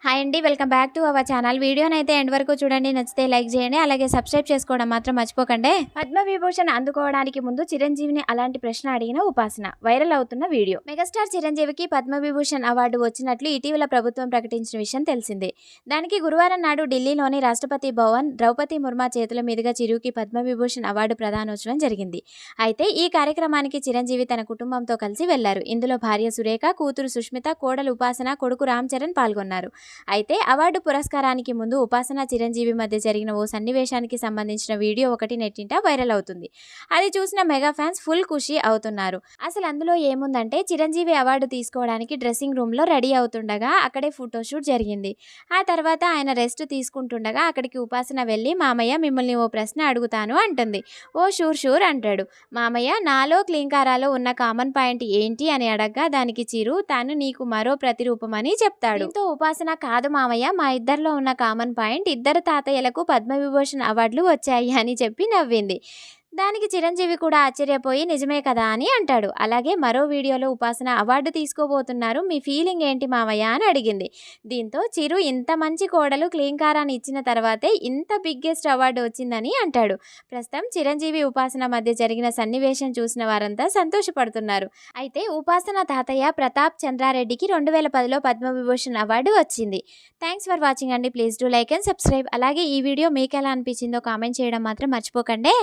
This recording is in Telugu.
హాయ్ అండి. Welcome back to our channel. వీడియోనైతే ఎండ్ వరకు చూడండి. నచ్చితే లైక్ చేయండి. అలాగే సబ్స్క్రైబ్ చేసుకోవడం మాత్రం మర్చిపోకండి. పద్మవిభూషణ్ అందుకోవడానికి ముందు చిరంజీవిని అలాంటి ప్రశ్న అడిగిన ఉపాసన. వైరల్ అవుతున్న వీడియో. మెగాస్టార్ చిరంజీవికి పద్మవిభూషణ్ అవార్డు వచ్చినట్లు ఇటీవల ప్రభుత్వం ప్రకటించిన విషయం తెలిసిందే. దానికి గురువారం నాడు ఢిల్లీలోని రాష్ట్రపతి భవన్ ద్రౌపది ముర్ము చేతుల మీదుగా చిరుకి పద్మవిభూషణ్ అవార్డు ప్రదానోత్సవం జరిగింది. అయితే ఈ కార్యక్రమానికి చిరంజీవి తన కుటుంబంతో కలిసి వెళ్లారు. ఇందులో భార్య సురేఖ, కూతురు సుష్మిత, కోడలు ఉపాసన, కొడుకు రామ్ చరణ్ పాల్గొన్నారు. అయితే అవార్డు పురస్కారానికి ముందు ఉపాసన చిరంజీవి మధ్య జరిగిన ఓ సన్నివేశానికి సంబంధించిన వీడియో ఒకటి నెట్టింట వైరల్ అవుతుంది. అది చూసిన మెగా ఫ్యాన్స్ ఫుల్ ఖుషి అవుతున్నారు. అసలు అందులో ఏముందంటే చిరంజీవి అవార్డు తీసుకోవడానికి డ్రెస్సింగ్ రూమ్లో రెడీ అవుతుండగా అక్కడే ఫోటోషూట్ జరిగింది. ఆ తర్వాత ఆయన రెస్ట్ తీసుకుంటుండగా అక్కడికి ఉపాసన వెళ్ళి మామయ్య మిమ్మల్ని ఓ ప్రశ్న అడుగుతాను అంటుంది. ఓ షూర్ షూర్ అంటాడు. మామయ్య నాలో క్లీంకారాలో ఉన్న కామన్ పాయింట్ ఏంటి అని అడగ్గా దానికి చిరు తాను నీకు మరో ప్రతిరూపమని చెప్తాడు. దీంతో ఉపాసన కాదు మామయ్య, మా ఇద్దరిలో ఉన్న కామన్ పాయింట్ ఇద్దరు తాతయ్యలకు పద్మవిభూషణ్ అవార్డులు వచ్చాయి అని చెప్పి నవ్వింది. దానికి చిరంజీవి కూడా ఆశ్చర్యపోయి నిజమే కదా అని అంటాడు. అలాగే మరో వీడియోలో ఉపాసన అవార్డు తీసుకోబోతున్నారు, మీ ఫీలింగ్ ఏంటి మావయ్య అని అడిగింది. దీంతో చిరు ఇంత మంచి కోడలు క్లీంకారాన్ని ఇచ్చిన తర్వాతే ఇంత బిగ్గెస్ట్ అవార్డు వచ్చిందని అంటాడు. ప్రస్తుతం చిరంజీవి ఉపాసన మధ్య జరిగిన సన్నివేశం చూసిన వారంతా సంతోషపడుతున్నారు. అయితే ఉపాసన తాతయ్య ప్రతాప్ చంద్రారెడ్డికి 2010లో పద్మవిభూషణ్ అవార్డు వచ్చింది. థ్యాంక్స్ ఫర్ వాచింగ్ అండి. Please do like and subscribe. అలాగే ఈ వీడియో మీకు ఎలా అనిపించిందో కామెంట్ చేయడం మాత్రం మర్చిపోకండి.